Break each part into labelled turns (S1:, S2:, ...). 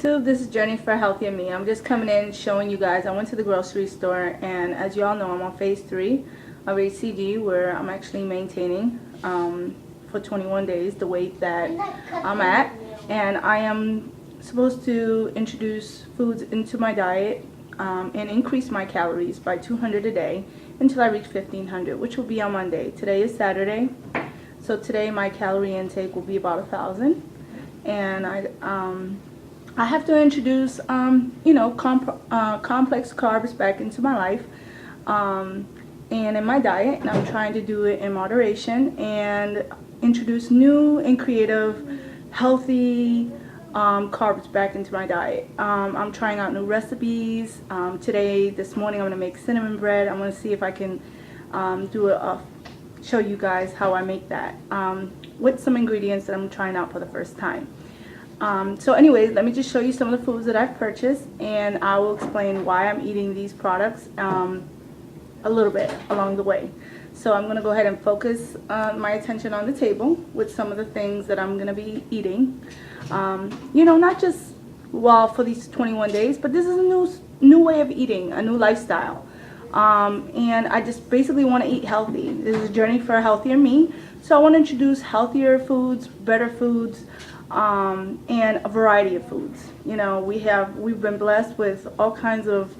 S1: YouTube, this is Journey for Healthier Me. I'm just coming in showing you guys. I went to the grocery store, and as you all know, I'm on phase 3 of HCG, where I'm actually maintaining for 21 days the weight that I'm at, and I am supposed to introduce foods into my diet and increase my calories by 200 a day until I reach 1500, which will be on Monday. Today is Saturday, so today my calorie intake will be about 1,000, and I have to introduce you know, complex carbs back into my life and in my diet, and I'm trying to do it in moderation and introduce new and creative healthy carbs back into my diet. I'm trying out new recipes. This morning I'm going to make cinnamon bread. I'm going to see if I can show you guys how I make that with some ingredients that I'm trying out for the first time. So anyways, let me just show you some of the foods that I've purchased, and I will explain why I'm eating these products a little bit along the way. So I'm going to go ahead and focus my attention on the table with some of the things that I'm going to be eating. You know, not just for these 21 days, but this is a new way of eating, a new lifestyle. And I just basically want to eat healthy. This is a journey for a healthier me. So I want to introduce healthier foods, better foods, and a variety of foods. You know, we've been blessed with all kinds of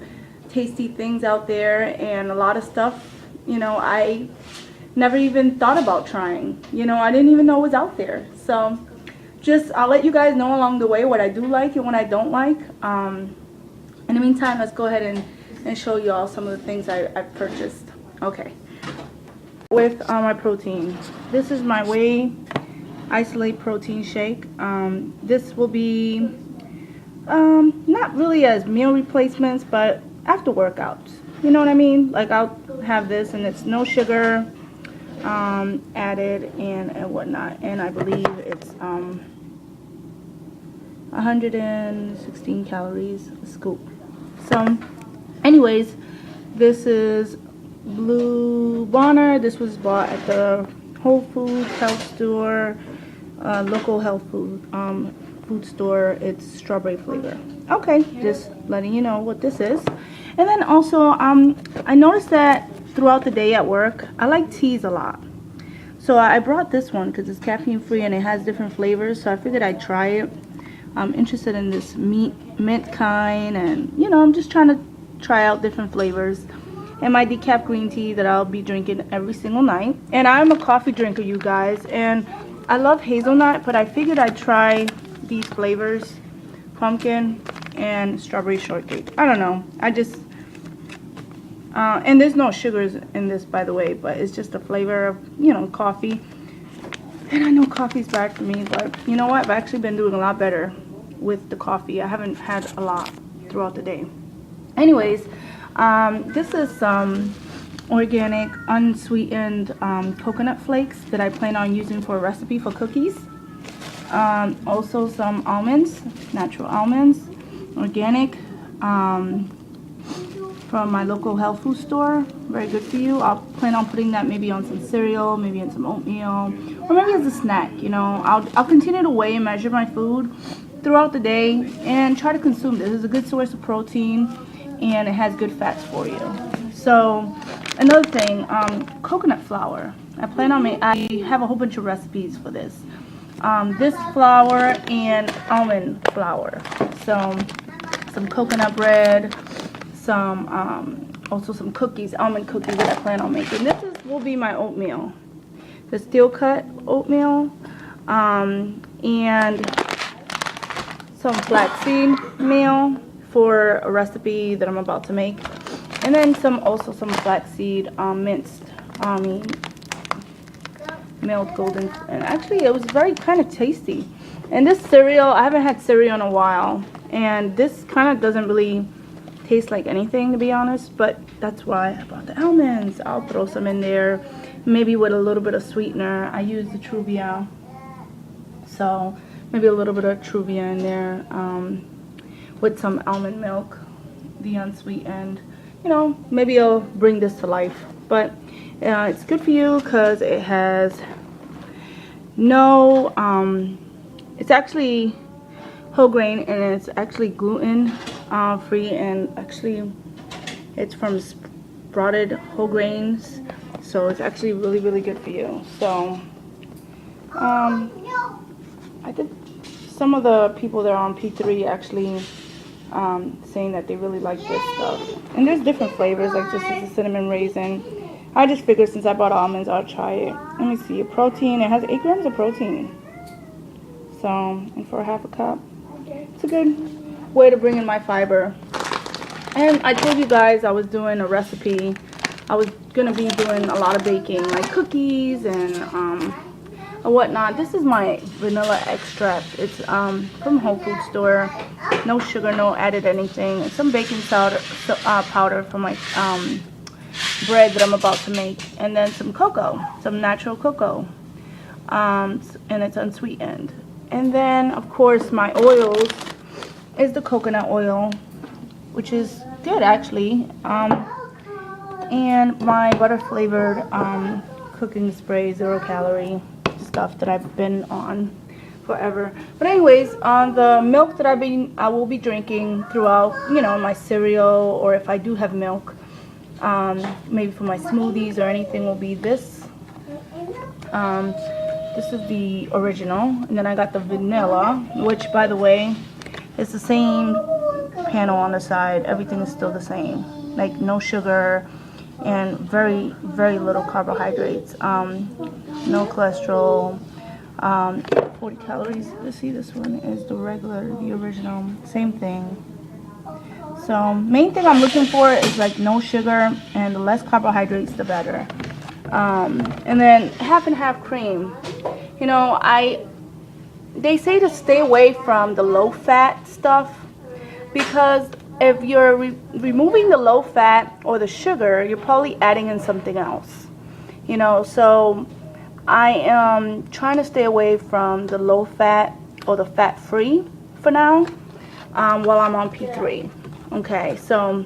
S1: tasty things out there, and a lot of stuff, you know, I never even thought about trying. You know, I didn't even know was out there. So I'll let you guys know along the way what I do like and what I don't like. In the meantime, let's go ahead and show you all some of the things I've purchased. Okay. With my protein, this is my Whey Isolate protein shake. This will be not really as meal replacements, but after workouts. You know what I mean? Like, I'll have this, and it's no sugar added and whatnot, and I believe it's 116 calories a scoop. So anyways, this is Blue Bonner. This was bought at the Whole Foods health store, local health food store. It's strawberry flavor. Okay, just letting you know what this is. And then also I noticed that throughout the day at work, I like teas a lot. So I brought this one because it's caffeine free and it has different flavors, so I figured I'd try it. I'm interested in this mint kind, and you know, I'm just trying to try out different flavors. And my decaf green tea that I'll be drinking every single night. And I'm a coffee drinker, you guys, and I love hazelnut, but I figured I'd try these flavors, pumpkin and strawberry shortcake. I don't know, I just and there's no sugars in this, by the way, but it's just the flavor of, you know, coffee. And I know coffee's bad for me, but you know what, I've actually been doing a lot better with the coffee. I haven't had a lot throughout the day. Anyways, this is some organic unsweetened coconut flakes that I plan on using for a recipe for cookies. Also some almonds, natural almonds, organic, from my local health food store. Very good for you. I'll plan on putting that maybe on some cereal, maybe in some oatmeal, or maybe as a snack. You know, I'll continue to weigh and measure my food throughout the day and try to consume this. It's a good source of protein, and it has good fats for you. So another thing, coconut flour. I have a whole bunch of recipes for this. This flour and almond flour. So some coconut bread, also some cookies, almond cookies that I plan on making. This will be my oatmeal, the steel cut oatmeal, and some flaxseed meal for a recipe that I'm about to make, and then also some flaxseed minced milled golden, and actually it was very kind of tasty. And this cereal, I haven't had cereal in a while, and this kind of doesn't really taste like anything, to be honest, but that's why I bought the almonds. I'll throw some in there, maybe with a little bit of sweetener. I use the Truvia, so maybe a little bit of Truvia in there, with some almond milk, the unsweetened. You know, maybe it'll bring this to life. But it's good for you because it has no, it's actually whole grain, and it's actually gluten free, and actually it's from sprouted whole grains, so it's actually really, really good for you. So I did, some of the people that are on P3 actually saying that they really like this stuff, and there's different flavors, like this is a cinnamon raisin. I just figured since I bought almonds, I'll try it. Let me see, protein, it has 8 grams of protein, so, and for half a cup, it's a good way to bring in my fiber. And I told you guys I was doing a recipe. I was gonna be doing a lot of baking, like cookies and whatnot. This is my vanilla extract. It's from Whole Foods store. No sugar, no added anything. And some baking powder for my bread that I'm about to make. And then some cocoa, some natural cocoa. And it's unsweetened. And then, of course, my oils is the coconut oil, which is good actually. And my butter flavored cooking spray, 0 calorie stuff that I've been on forever. But anyways, on the milk that I will be drinking throughout, you know, my cereal, or if I do have milk, maybe for my smoothies or anything, will be this. This is the original, and then I got the vanilla, which, by the way, is the same panel on the side. Everything is still the same, like no sugar and very, very little carbohydrates, no cholesterol, 40 calories. You see, this one is the regular, the original, same thing. So main thing I'm looking for is like no sugar, and the less carbohydrates the better. And then half and half cream. You know, they say to stay away from the low fat stuff, because if you're removing the low fat or the sugar, you're probably adding in something else. You know, so I am trying to stay away from the low fat or the fat free for now, while I'm on P3. Okay, so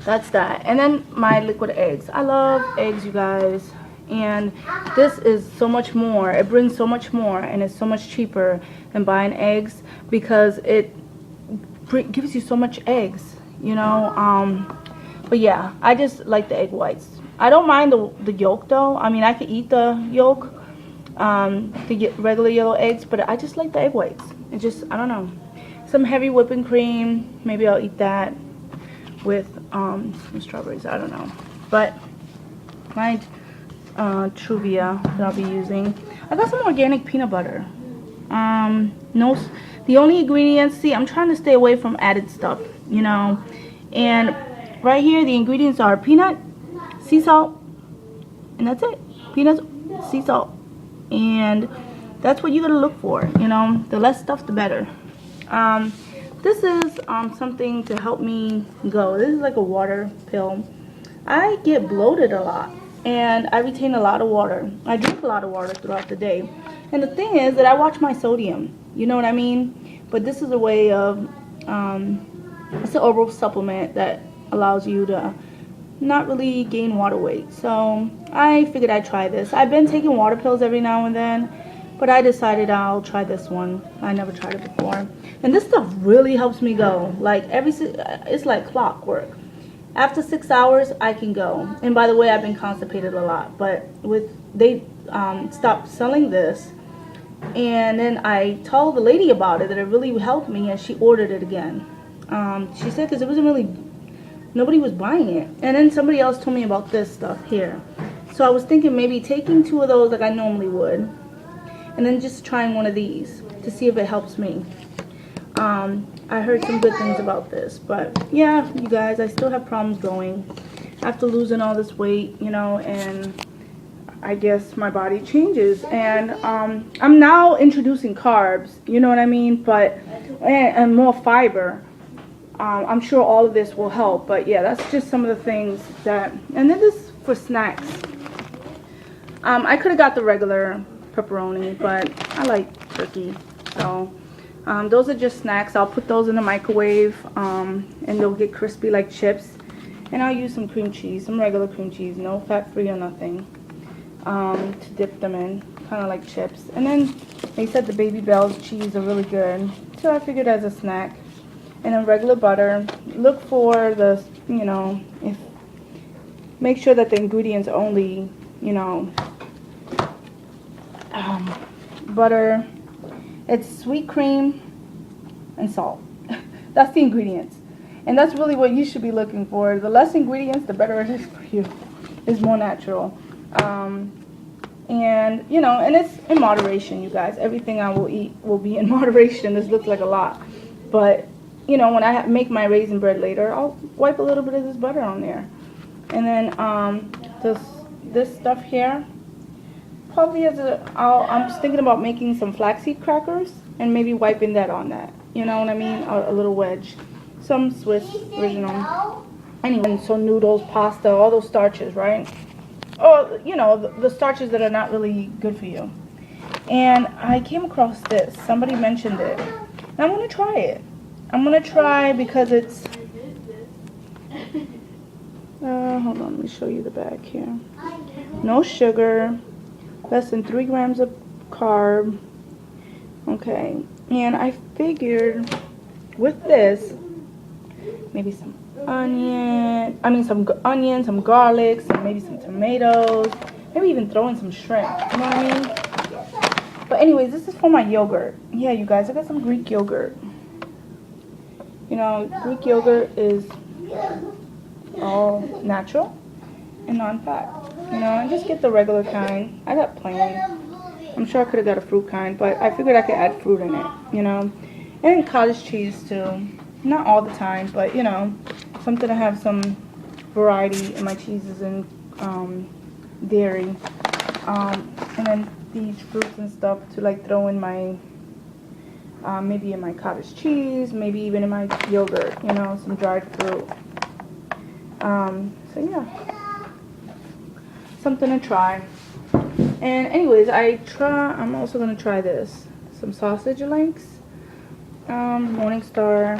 S1: that's that. And then my liquid eggs. I love eggs, you guys. And this is so much more. It brings so much more, and it's so much cheaper than buying eggs, because it gives you so much eggs, you know. But yeah, I just like the egg whites. I don't mind the yolk though. I mean, I could eat the yolk, the regular yellow eggs, but I just like the egg whites. It just, I don't know. Some heavy whipping cream, maybe I'll eat that with some strawberries, I don't know. But my Truvia that I'll be using, I got some organic peanut butter. No, the only ingredients, see, I'm trying to stay away from added stuff, you know. And right here, the ingredients are peanut, sea salt, and that's it. Peanuts, sea salt, and that's what you gotta look for, you know. The less stuff, the better. This is something to help me go. This is like a water pill. I get bloated a lot, and I retain a lot of water. I drink a lot of water throughout the day. And the thing is that I watch my sodium, you know what I mean? But this is a way of, it's an herbal supplement that allows you to not really gain water weight. So I figured I'd try this. I've been taking water pills every now and then, but I decided I'll try this one. I never tried it before. And this stuff really helps me go. Like it's like clockwork. After 6 hours, I can go. And by the way, I've been constipated a lot, but they stopped selling this. And then I told the lady about it, that it really helped me, and she ordered it again. She said because it wasn't really, nobody was buying it. And then somebody else told me about this stuff here. So I was thinking maybe taking 2 of those like I normally would, and then just trying one of these to see if it helps me. I heard some good things about this, but yeah, you guys, I still have problems going after losing all this weight, you know, and I guess my body changes, and I'm now introducing carbs, you know what I mean, but and more fiber. I'm sure all of this will help, but yeah, that's just some of the things that. And then this for snacks. I could have got the regular pepperoni, but I like turkey, so those are just snacks. I'll put those in the microwave, and they'll get crispy like chips. And I'll use some cream cheese, some regular cream cheese, no fat-free or nothing, to dip them in, kind of like chips. And then they said the Baby Bell's cheese are really good so I figured as a snack. And then regular butter. Look for the, make sure that the ingredients only, butter. It's sweet cream and salt. That's the ingredients. And that's really what you should be looking for. The less ingredients, the better it is for you. It's more natural. And it's in moderation, you guys. Everything I will eat will be in moderation. This looks like a lot. But, when I make my raisin bread later, I'll wipe a little bit of this butter on there. And then this stuff here, probably I'm just thinking about making some flaxseed crackers and maybe wiping that on that. You know what I mean? A little wedge. Some Swiss original. Anyway, so noodles, pasta, all those starches, right? Or, the starches that are not really good for you. And I came across this. Somebody mentioned it. And I'm going to try it. I'm going to try because it's... hold on, let me show you the back here. No sugar. Less than 3 grams of carb. Okay. And I figured with this, maybe some onions, some garlic, maybe some tomatoes, maybe even throw in some shrimp, you know what I mean? But anyways, this is for my yogurt. Yeah, you guys, I got some Greek yogurt. Greek yogurt is all natural and non-fat. And just get the regular kind. I got plain. I'm sure I could have got a fruit kind, but I figured I could add fruit in it, And cottage cheese too. Not all the time, but something to have some variety in my cheeses and dairy. And then these fruits and stuff to like throw in my maybe in my cottage cheese, maybe even in my yogurt, some dried fruit. So yeah, something to try. And anyways, I'm also gonna try this, some sausage links, Morningstar.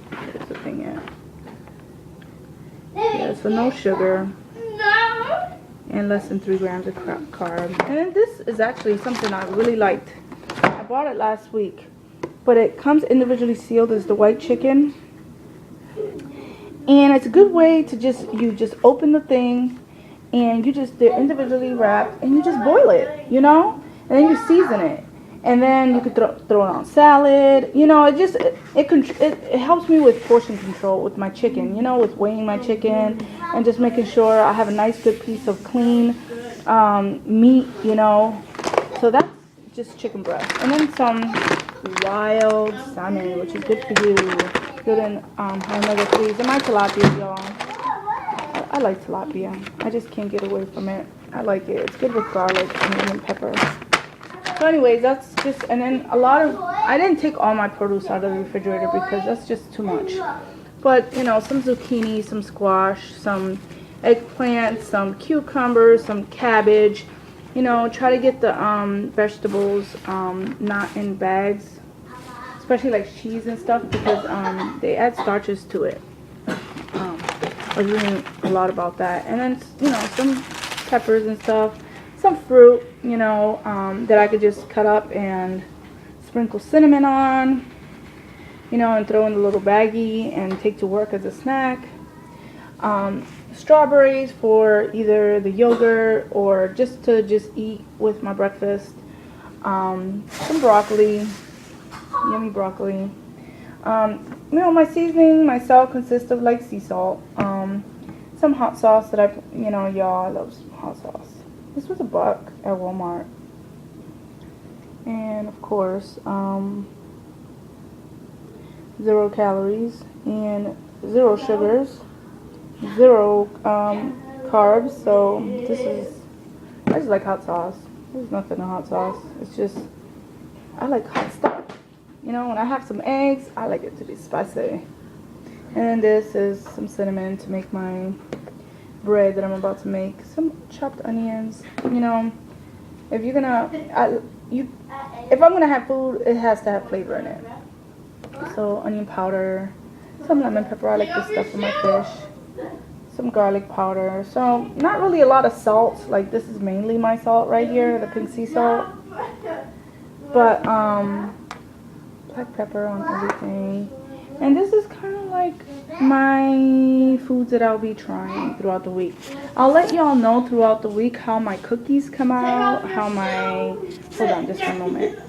S1: Where's the thing at? Yeah, so no sugar. And less than 3 grams of carb. And then this is actually something I really liked. I bought it last week, but it comes individually sealed as the white chicken. And it's a good way to just open the thing, and they're individually wrapped, and you just boil it, and then you season it. And then you could throw it on salad. It helps me with portion control with my chicken, with weighing my chicken and just making sure I have a nice good piece of clean meat, So that's just chicken breast. And then some wild salmon, which is good for you. Good in omega-3s. And my tilapia, y'all. I like tilapia. I just can't get away from it. I like it. It's good with garlic and lemon pepper. So anyways, that's just, and then I didn't take all my produce out of the refrigerator because that's just too much. But, some zucchini, some squash, some eggplant, some cucumbers, some cabbage. Try to get the vegetables not in bags, especially like cheese and stuff, because they add starches to it. I was reading a lot about that. And then, some peppers and stuff. Some fruit, that I could just cut up and sprinkle cinnamon on, and throw in a little baggie and take to work as a snack. Strawberries for either the yogurt or just to eat with my breakfast. Some broccoli, yummy broccoli. My seasoning, my salt consists of like sea salt. Some hot sauce that y'all, I love hot sauce. This was $1 at Walmart. And of course, 0 calories and 0 sugars, 0 carbs. So I just like hot sauce. There's nothing in hot sauce. It's just, I like hot stuff. When I have some eggs, I like it to be spicy. And then this is some cinnamon to make my bread that I'm about to make. Some chopped onions. If you're gonna, if I'm gonna have food, it has to have flavor in it. So onion powder, some lemon pepper. I like this stuff for my fish. some garlic powder. So not really a lot of salt. Like this is mainly my salt right here, the pink sea salt. But black pepper on everything. And this is kind of like my foods that I'll be trying throughout the week. I'll let y'all know throughout the week how my cookies come out, how my, hold on just for a moment.